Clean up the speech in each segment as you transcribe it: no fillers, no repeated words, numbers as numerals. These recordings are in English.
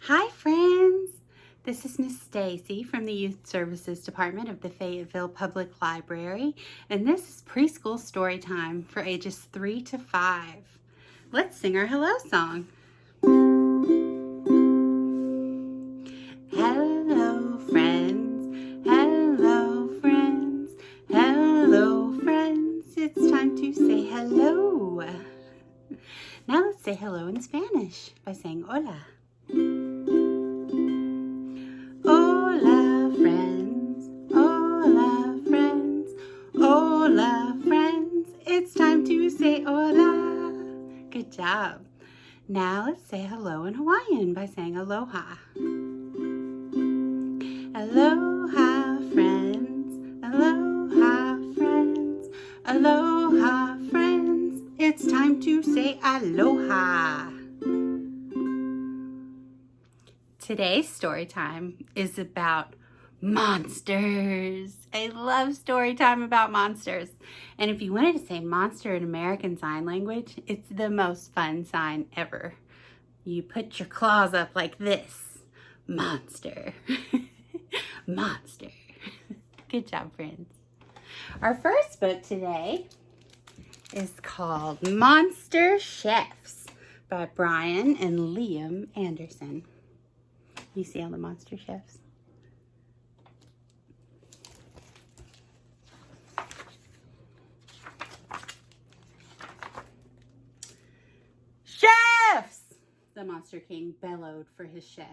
Hi friends, this is Miss Stacey from the Youth Services Department of the Fayetteville Public Library, and this is Preschool Story Time for ages 3 to 5. Let's sing our hello song. Hello friends, hello friends, hello friends, it's time to say hello. Now let's say hello in Spanish by saying hola. Hola friends, hola friends, hola friends, it's time to say hola. Good job. Now let's say hello in Hawaiian by saying aloha. Aloha friends, aloha friends, aloha friends, it's time to say aloha. Today's story time is about monsters. I love story time about monsters. And if you wanted to say monster in American Sign Language, it's the most fun sign ever. You put your claws up like this. Monster. Monster. Good job, friends. Our first book today is called Monster Chefs by Brian and Liam Anderson. You see all the monster chefs? Chefs! The Monster King bellowed for his chefs.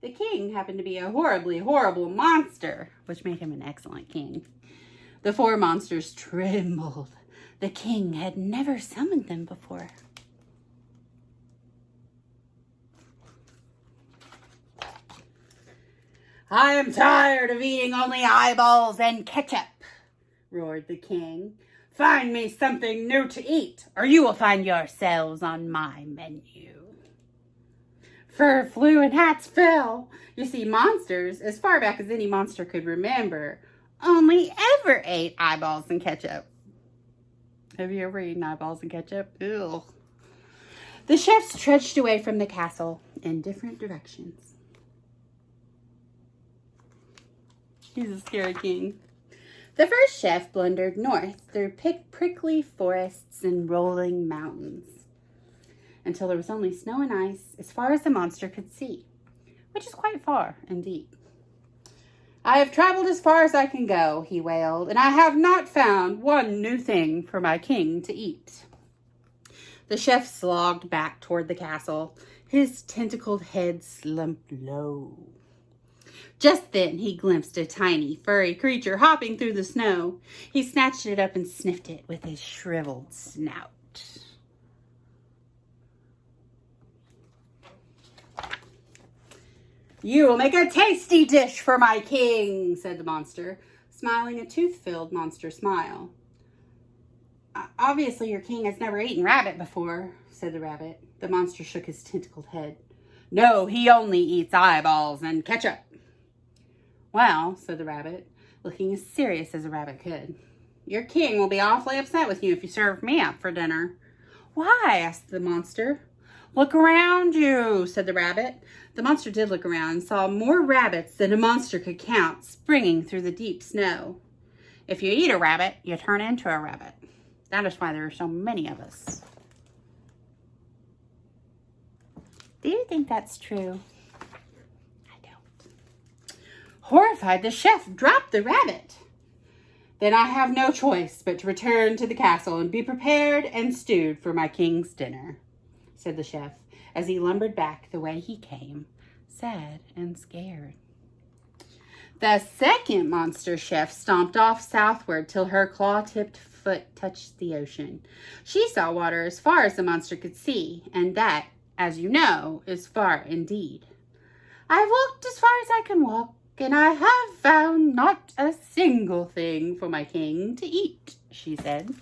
The king happened to be a horribly horrible monster, which made him an excellent king. The four monsters trembled. The king had never summoned them before. I am tired of eating only eyeballs and ketchup, roared the king. Find me something new to eat, or you will find yourselves on my menu. Fur flew and hats fell. You see, monsters, as far back as any monster could remember, only ever ate eyeballs and ketchup. Have you ever eaten eyeballs and ketchup? Ew. The chefs trudged away from the castle in different directions. He's a scary king. The first chef blundered north through prickly forests and rolling mountains until there was only snow and ice as far as the monster could see, which is quite far indeed. I have traveled as far as I can go, he wailed, and I have not found one new thing for my king to eat. The chef slogged back toward the castle, his tentacled head slumped low. Just then he glimpsed a tiny, furry creature hopping through the snow. He snatched it up and sniffed it with his shriveled snout. You will make a tasty dish for my king, said the monster, smiling a tooth-filled monster smile. Obviously your king has never eaten rabbit before, said the rabbit. The monster shook his tentacled head. No, he only eats eyeballs and ketchup. Well, said the rabbit, looking as serious as a rabbit could, your king will be awfully upset with you if you serve me up for dinner. Why? Asked the monster. Look around you, said the rabbit. The monster did look around and saw more rabbits than a monster could count springing through the deep snow. If you eat a rabbit, you turn into a rabbit. That is why there are so many of us. Do you think that's true? Horrified, the chef dropped the rabbit. Then I have no choice but to return to the castle and be prepared and stewed for my king's dinner, said the chef as he lumbered back the way he came, sad and scared. The second monster chef stomped off southward till her claw-tipped foot touched the ocean. She saw water as far as the monster could see, and that, as you know, is far indeed. I've walked as far as I can walk, and I have found not a single thing for my king to eat, she said.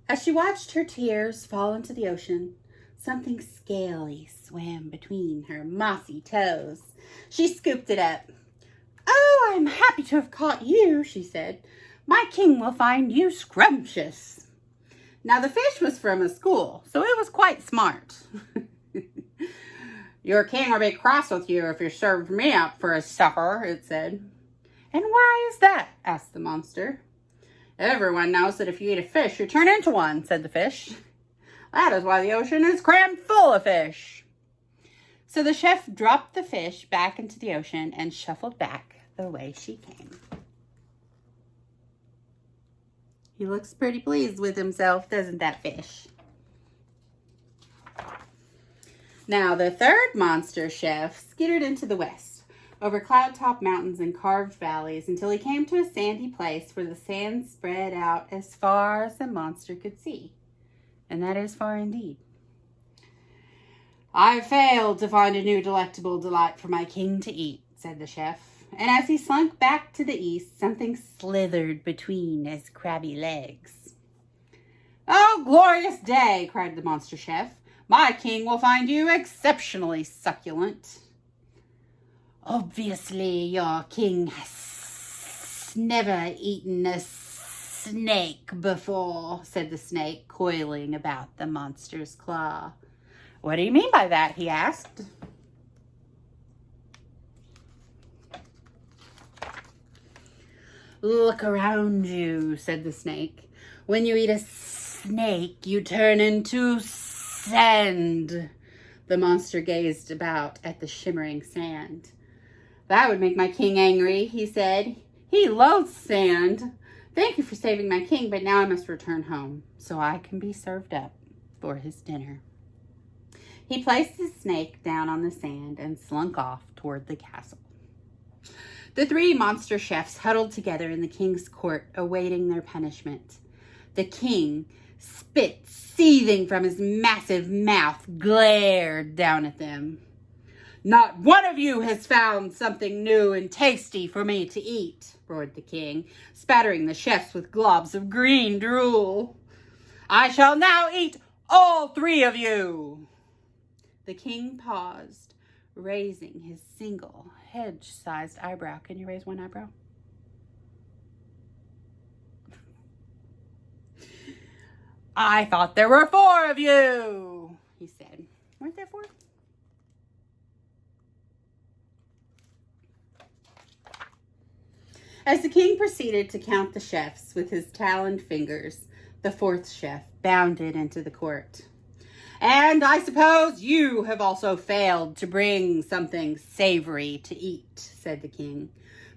As she watched her tears fall into the ocean, something scaly swam between her mossy toes. She scooped it up. Oh, I'm happy to have caught you, she said. My king will find you scrumptious. Now, the fish was from a school, so it was quite smart. Your king will be cross with you if you served me up for his supper, it said. And why is that? Asked the monster. Everyone knows that if you eat a fish, you turn into one, said the fish. That is why the ocean is crammed full of fish. So the chef dropped the fish back into the ocean and shuffled back the way she came. He looks pretty pleased with himself, doesn't that fish? Now, the third monster chef skittered into the west, over cloud-topped mountains and carved valleys, until he came to a sandy place where the sand spread out as far as the monster could see. And that is far indeed. I failed to find a new delectable delight for my king to eat, said the chef. And as he slunk back to the east, something slithered between his crabby legs. Oh, glorious day, cried the monster chef. My king will find you exceptionally succulent. Obviously, your king has never eaten a snake before, said the snake, coiling about the monster's claw. What do you mean by that? He asked. Look around you, said the snake. When you eat a snake, you turn into sand. The monster gazed about at the shimmering sand. That would make my king angry, he said. He loathes sand. Thank you for saving my king, but now I must return home so I can be served up for his dinner. He placed the snake down on the sand and slunk off toward the castle. The three monster chefs huddled together in the king's court, awaiting their punishment. The king, spit seething from his massive mouth, glared down at them. Not one of you has found something new and tasty for me to eat, roared the king, spattering the chefs with globs of green drool. I shall now eat all three of you. The king paused, raising his single hedge-sized eyebrow. Can you raise one eyebrow? I thought there were four of you, he said. Weren't there four? As the king proceeded to count the chefs with his taloned fingers, the fourth chef bounded into the court. And I suppose you have also failed to bring something savory to eat, said the king.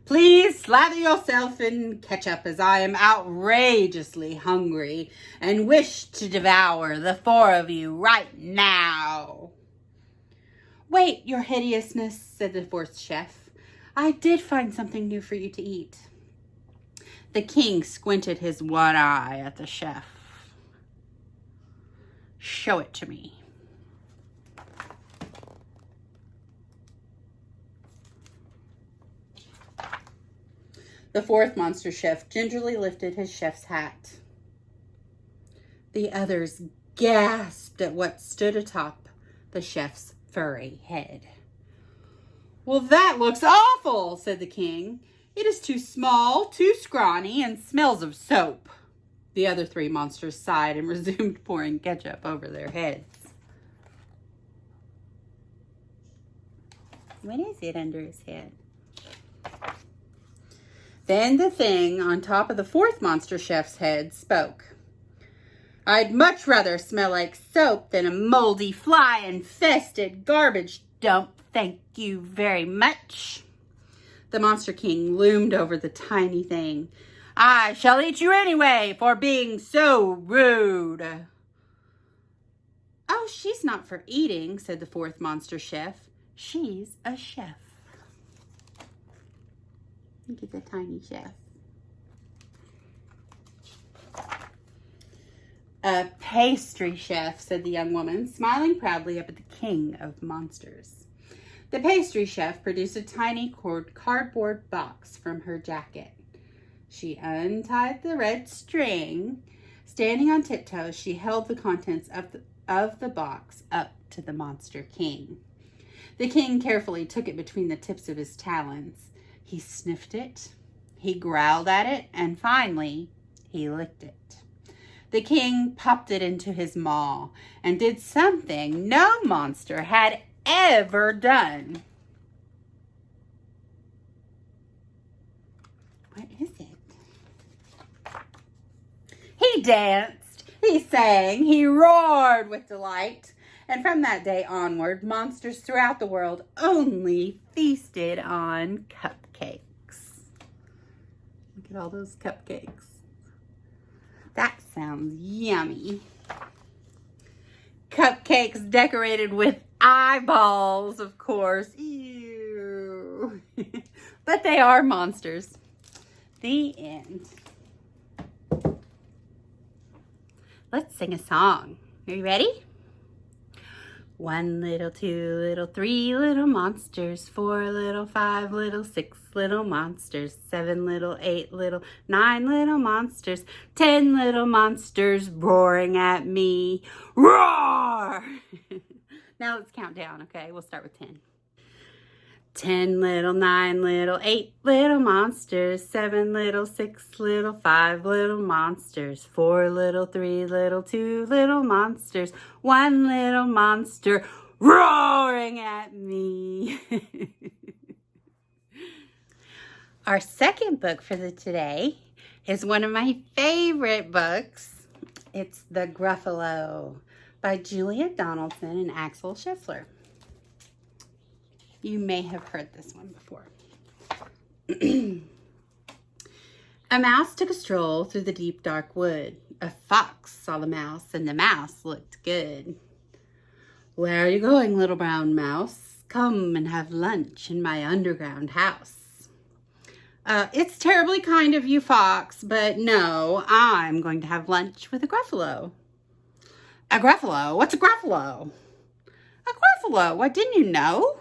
Please slather yourself in ketchup, as I am outrageously hungry and wish to devour the four of you right now. Wait, your hideousness, said the fourth chef. I did find something new for you to eat. The king squinted his one eye at the chef. Show it to me. The fourth monster chef gingerly lifted his chef's hat. The others gasped at what stood atop the chef's furry head. Well, that looks awful, said the king. It is too small, too scrawny, and smells of soap. The other three monsters sighed and resumed pouring ketchup over their heads. What is it under his head? Then the thing on top of the fourth monster chef's head spoke. I'd much rather smell like soap than a moldy, fly-infested garbage dump. Thank you very much. The Monster King loomed over the tiny thing. I shall eat you anyway for being so rude. Oh, she's not for eating, said the fourth monster chef. She's a chef. Look at the tiny chef. A pastry chef, said the young woman, smiling proudly up at the king of monsters. The pastry chef produced a tiny cardboard box from her jacket. She untied the red string. Standing on tiptoes, she held the contents of the box up to the Monster King. The king carefully took it between the tips of his talons. He sniffed it, he growled at it, and finally, he licked it. The king popped it into his maw and did something no monster had ever done. What is it? He danced, he sang, he roared with delight. And from that day onward, monsters throughout the world only feasted on cupcakes. Look at all those cupcakes. That sounds yummy. Cupcakes decorated with eyeballs, of course. Ew. But they are monsters. The end. Let's sing a song. Are you ready? 1 little, 2 little, 3 little monsters, 4 little, 5 little, 6 little monsters, 7 little, 8 little, 9 little monsters, 10 little monsters roaring at me. Roar! Now let's count down, okay? We'll start with 10. 10 little, 9 little, 8 little monsters, 7 little, 6 little, 5 little monsters, 4 little, 3 little, 2 little monsters, 1 little monster roaring at me. Our second book for today is one of my favorite books. It's The Gruffalo by Julia Donaldson and Axel Shiffler. You may have heard this one before. A mouse took a stroll through the deep dark wood. A fox saw the mouse, and the mouse looked good. Where are you going, little brown mouse? Come and have lunch in my underground house. It's terribly kind of you, fox, but no, I'm going to have lunch with a Gruffalo. A Gruffalo? What's a Gruffalo? A Gruffalo? What, didn't you know?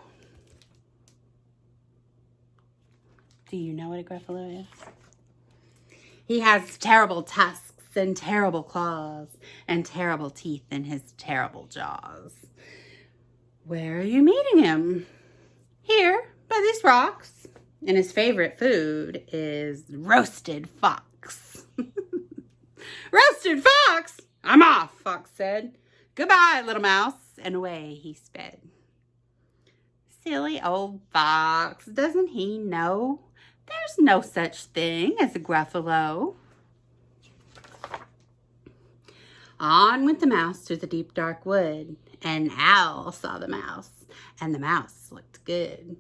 Do you know what a Gruffalo is? He has terrible tusks and terrible claws and terrible teeth in his terrible jaws. Where are you meeting him? Here, by these rocks. And his favorite food is roasted fox. Roasted fox? I'm off, Fox said. Goodbye, little mouse. And away he sped. Silly old fox, doesn't he know? There's no such thing as a Gruffalo. On went the mouse through the deep dark wood. An owl saw the mouse, and the mouse looked good.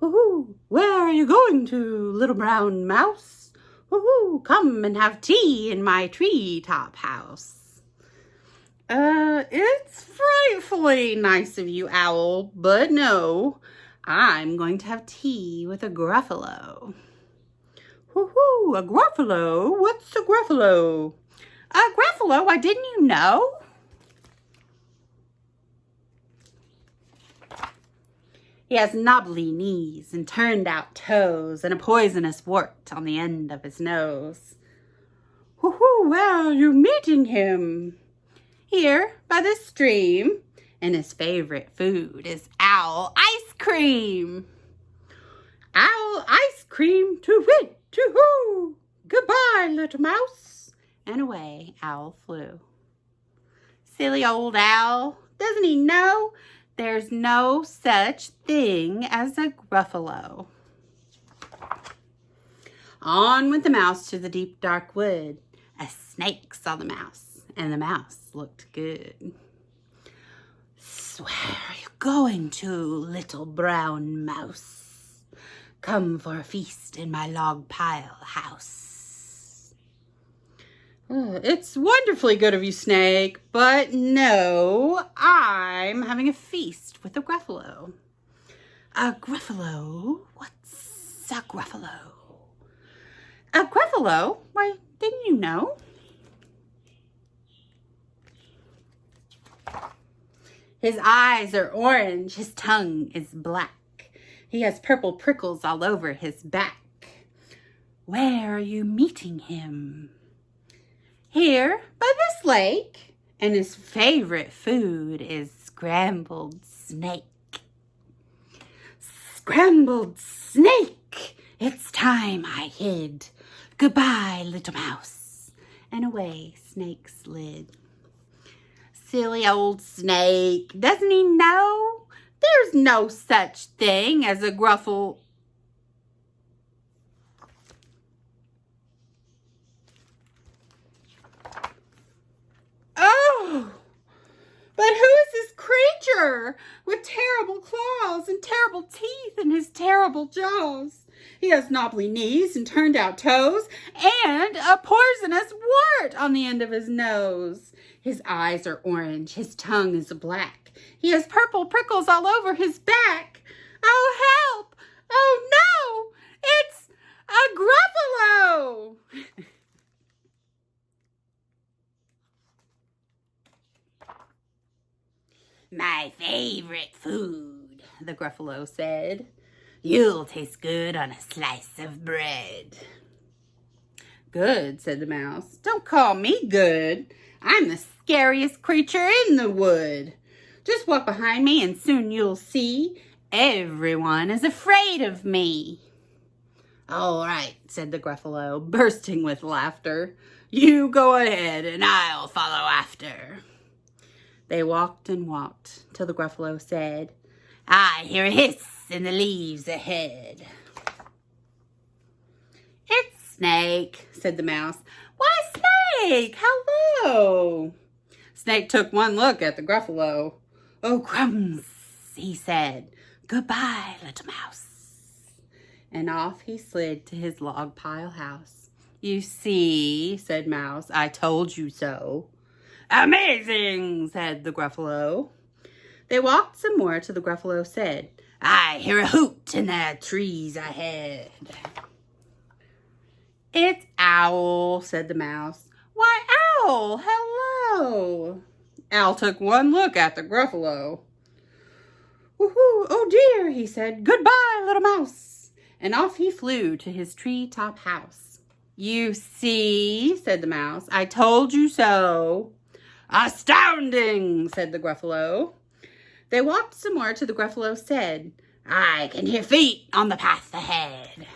Woo-hoo, where are you going to, little brown mouse? Woo-hoo, come and have tea in my treetop house. It's frightfully nice of you, owl, but no, I'm going to have tea with a Gruffalo. Woo-hoo, a Gruffalo? What's a Gruffalo? A Gruffalo? Why, didn't you know? He has knobbly knees and turned out toes and a poisonous wart on the end of his nose. Woo-hoo, where are you meeting him? Here, by the stream, and his favorite food is owl ice cream. Owl ice cream, to-wit, to-hoo. Goodbye, little mouse. And away Owl flew. Silly old owl, doesn't he know there's no such thing as a Gruffalo? On went the mouse to the deep dark wood. A snake saw the mouse, and the mouse looked good. Where are you going to, little brown mouse? Come for a feast in my log pile house. It's wonderfully good of you, Snake, but no, I'm having a feast with a Gruffalo. A Gruffalo? What's a Gruffalo? A Gruffalo? Why, didn't you know? His eyes are orange, his tongue is black. He has purple prickles all over his back. Where are you meeting him? Here, by this lake, and his favorite food is scrambled snake. Scrambled snake! It's time I hid. Goodbye, little mouse. and away Snake slid. Silly old Snake, doesn't he know? There's no such thing as a Gruffalo. Oh! But who is this creature with terrible claws and terrible teeth in his terrible jaws? He has knobbly knees and turned out toes and a poisonous wart on the end of his nose. His eyes are orange, his tongue is black. He has purple prickles all over his back. Oh, help! Oh, no! It's a Gruffalo! My favorite food, the Gruffalo said. You'll taste good on a slice of bread. Good, said the mouse. Don't call me good. I'm the scariest creature in the wood. Just walk behind me and soon you'll see everyone is afraid of me. All right, said the Gruffalo, bursting with laughter. You go ahead and I'll follow after. They walked and walked till the Gruffalo said, I hear a hiss in the leaves ahead. It's Snake, said the mouse. Why, Snake, hello. Snake took one look at the Gruffalo. Oh, crumbs, he said. Goodbye, little mouse. And off he slid to his log pile house. You see, said Mouse, I told you so. Amazing, said the Gruffalo. They walked some more till the Gruffalo said, I hear a hoot in the trees ahead. It's Owl, said the Mouse. Why, Owl, hello. Owl took one look at the Gruffalo. Woohoo, oh dear, he said. Goodbye, little mouse. And off he flew to his tree-top house. You see, said the Mouse, I told you so. Astounding, said the Gruffalo. They walked some more till the Gruffalo said, I can hear feet on the path ahead.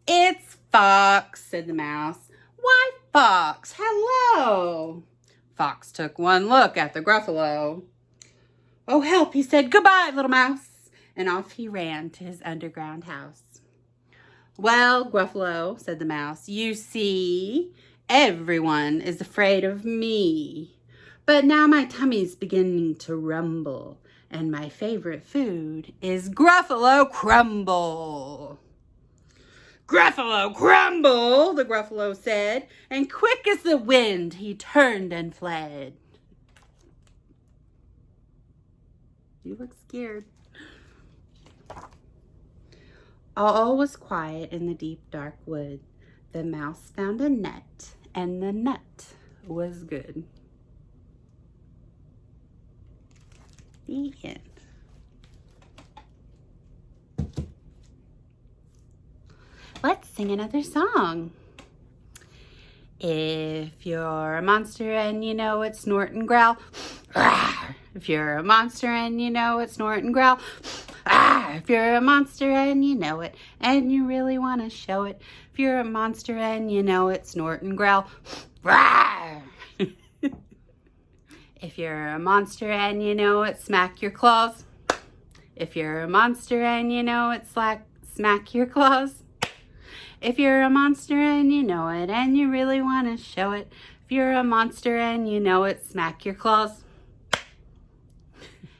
It's Fox, said the Mouse. Why, Fox, hello. Fox took one look at the Gruffalo. Oh, help, he said. Goodbye, little mouse. And off he ran to his underground house. Well, Gruffalo, said the Mouse, you see, everyone is afraid of me. But now my tummy's beginning to rumble, and my favorite food is Gruffalo crumble. Gruffalo crumble, the Gruffalo said, and quick as the wind he turned and fled. You look scared. All was quiet in the deep, dark wood. The mouse found a nut, and the nut was good. The end. Let's sing another song. If you're a monster and you know it, snort and growl. If you're a monster and you know it, snort and growl. If you're a monster and you know it, and you really want to show it. If you're a monster and you know it, snort and growl. If you're a monster and you know it, smack your claws. If you're a monster and you know it, smack your claws. If you're a monster and you know it, and you really want to show it. If you're a monster and you know it, smack your claws.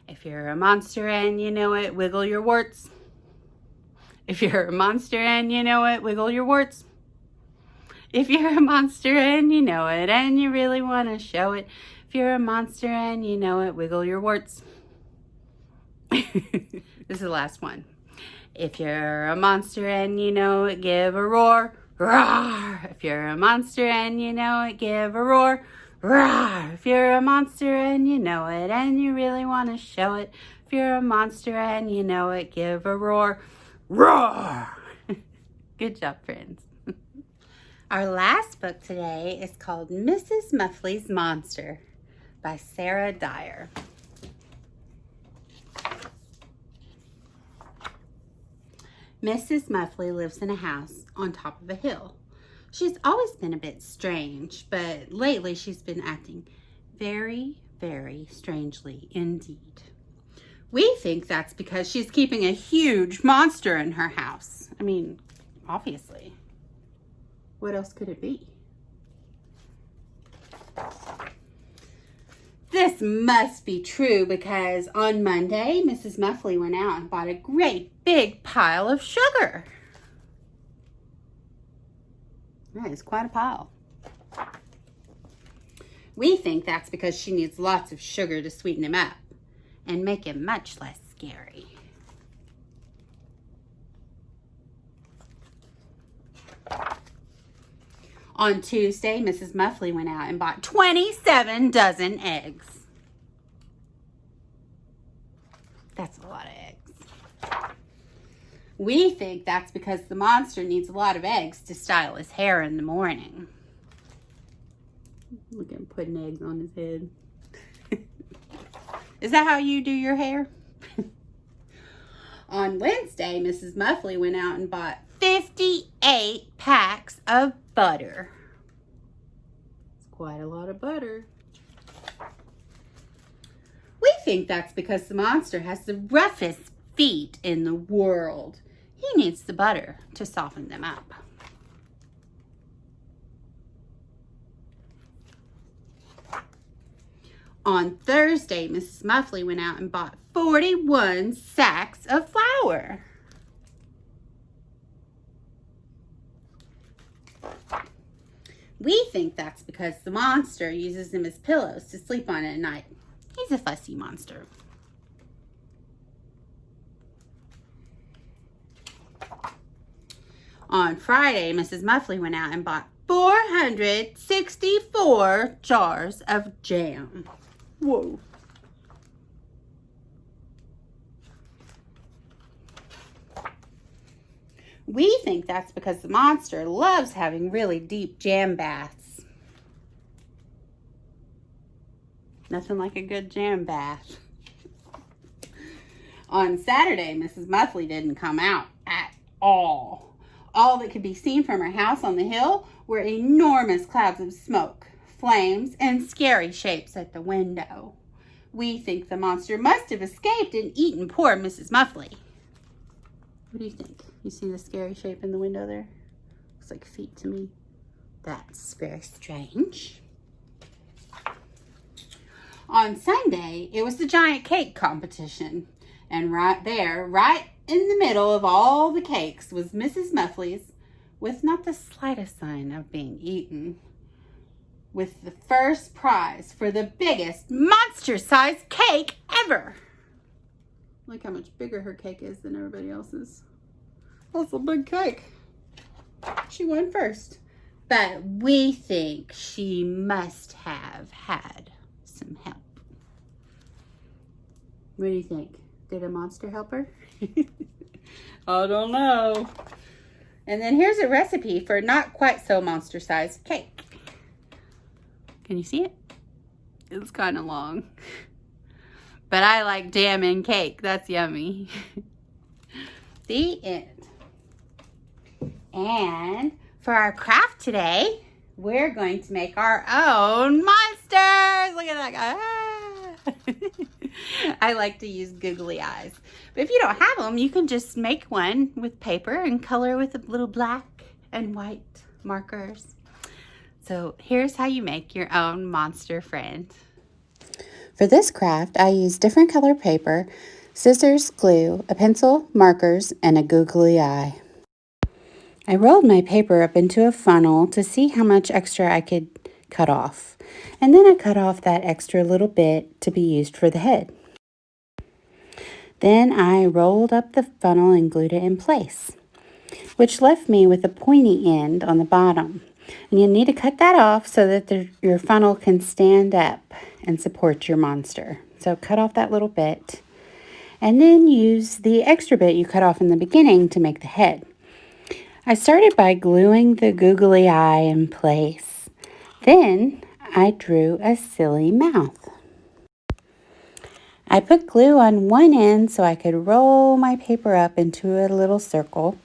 If you're a monster and you know it, wiggle your warts. If you're a monster and you know it, wiggle your warts. If you're a monster and you know it, and you really want to show it. If you're a monster and you know it, wiggle your warts. This is the last one. If you're a monster and you know it, give a roar. Roar! If you're a monster and you know it, give a roar. Roar! If you're a monster and you know it, and you really want to show it. If you're a monster and you know it, give a roar. Roar! Good job, friends. Our last book today is called Mrs. Muthley's Monster by Sarah Dyer. Mrs. Muthley lives in a house on top of a hill. She's always been a bit strange, but lately she's been acting very, very strangely indeed. We think that's because she's keeping a huge monster in her house. I mean, obviously. What else could it be? This must be true because on Monday, Mrs. Muthley went out and bought a great big pile of sugar. That is quite a pile. We think that's because she needs lots of sugar to sweeten him up and make him much less scary. On Tuesday, Mrs. Muthley went out and bought 27 dozen eggs. That's a lot of eggs. We think that's because the monster needs a lot of eggs to style his hair in the morning. Look at him putting eggs on his head. Is that how you do your hair? On Wednesday, Mrs. Muthley went out and bought 58 packs of butter. It's quite a lot of butter. We think that's because the monster has the roughest feet in the world. He needs the butter to soften them up. On Thursday, Mrs. Muthley went out and bought 41 sacks of flour. We think that's because the monster uses them as pillows to sleep on at night. He's a fussy monster. On Friday, Mrs. Muthley went out and bought 464 jars of jam. Whoa. We think that's because the monster loves having really deep jam baths. Nothing like a good jam bath. On Saturday, Mrs. Muthley didn't come out at all. All that could be seen from her house on the hill were enormous clouds of smoke, flames, and scary shapes at the window. We think the monster must have escaped and eaten poor Mrs. Muthley. What do you think? You see the scary shape in the window there? Looks like feet to me. That's very strange. On Sunday, it was the giant cake competition. And right there, right in the middle of all the cakes, was Mrs. Muthley's, with not the slightest sign of being eaten, with the first prize for the biggest monster-sized cake ever. Look how much bigger her cake is than everybody else's. That's a big cake. She won first. But we think she must have had some help. What do you think? Did a monster help her? I don't know. And then here's a recipe for not quite so monster-sized cake. Can you see it? It's kind of long. But I like jam and cake. That's yummy. The end. And for our craft today, we're going to make our own monsters. Look at that guy. I like to use googly eyes. But if you don't have them, you can just make one with paper and color with a little black and white markers. So here's how you make your own monster friend. For this craft, I used different color paper, scissors, glue, a pencil, markers, and a googly eye. I rolled my paper up into a funnel to see how much extra I could cut off. And then I cut off that extra little bit to be used for the head. Then I rolled up the funnel and glued it in place, which left me with a pointy end on the bottom. And you need to cut that off so that your funnel can stand up and support your monster. So cut off that little bit and then use the extra bit you cut off in the beginning to make the head. I started by gluing the googly eye in place. Then I drew a silly mouth. I put glue on one end so I could roll my paper up into a little circle.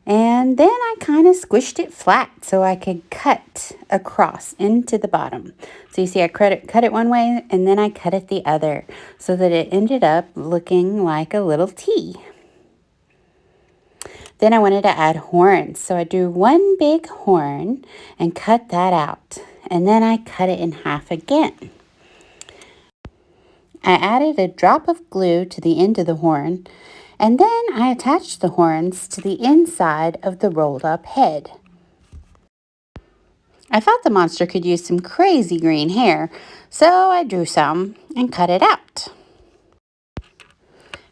And then I kind of squished it flat so I could cut across into the bottom. So you see I cut it one way and then I cut it the other so that it ended up looking like a little T. Then I wanted to add horns. So I drew one big horn and cut that out. And then I cut it in half again. I added a drop of glue to the end of the horn, and then I attached the horns to the inside of the rolled up head. I thought the monster could use some crazy green hair, so I drew some and cut it out.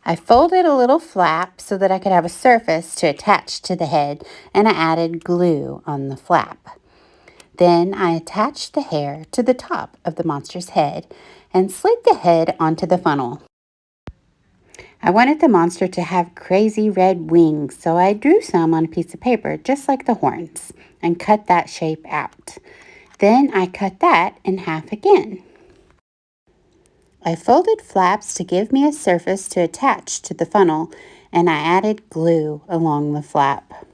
I folded a little flap so that I could have a surface to attach to the head, and I added glue on the flap. Then I attached the hair to the top of the monster's head and slid the head onto the funnel. I wanted the monster to have crazy red wings, so I drew some on a piece of paper, just like the horns, and cut that shape out. Then I cut that in half again. I folded flaps to give me a surface to attach to the funnel, and I added glue along the flap.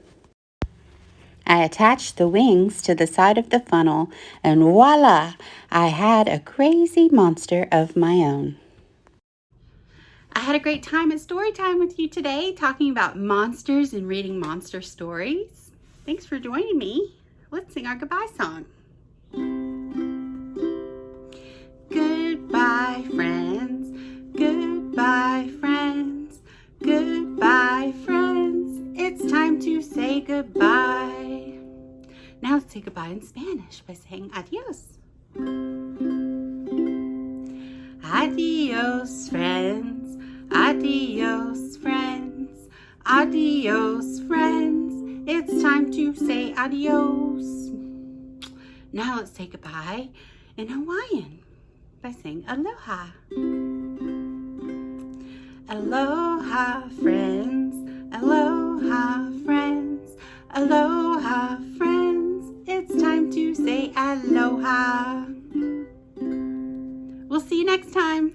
I attached the wings to the side of the funnel, and voila! I had a crazy monster of my own. I had a great time at story time with you today, talking about monsters and reading monster stories. Thanks for joining me. Let's sing our goodbye song. Goodbye, friends. Goodbye, friends. Goodbye, friends. It's time to say goodbye. Now let's say goodbye in Spanish by saying adios. Adios, friends. Adios, friends. Adios, friends. It's time to say adios. Now let's say goodbye in Hawaiian by saying aloha. Aloha, friends. Aloha, friends. Aloha, friends. It's time to say aloha. We'll see you next time.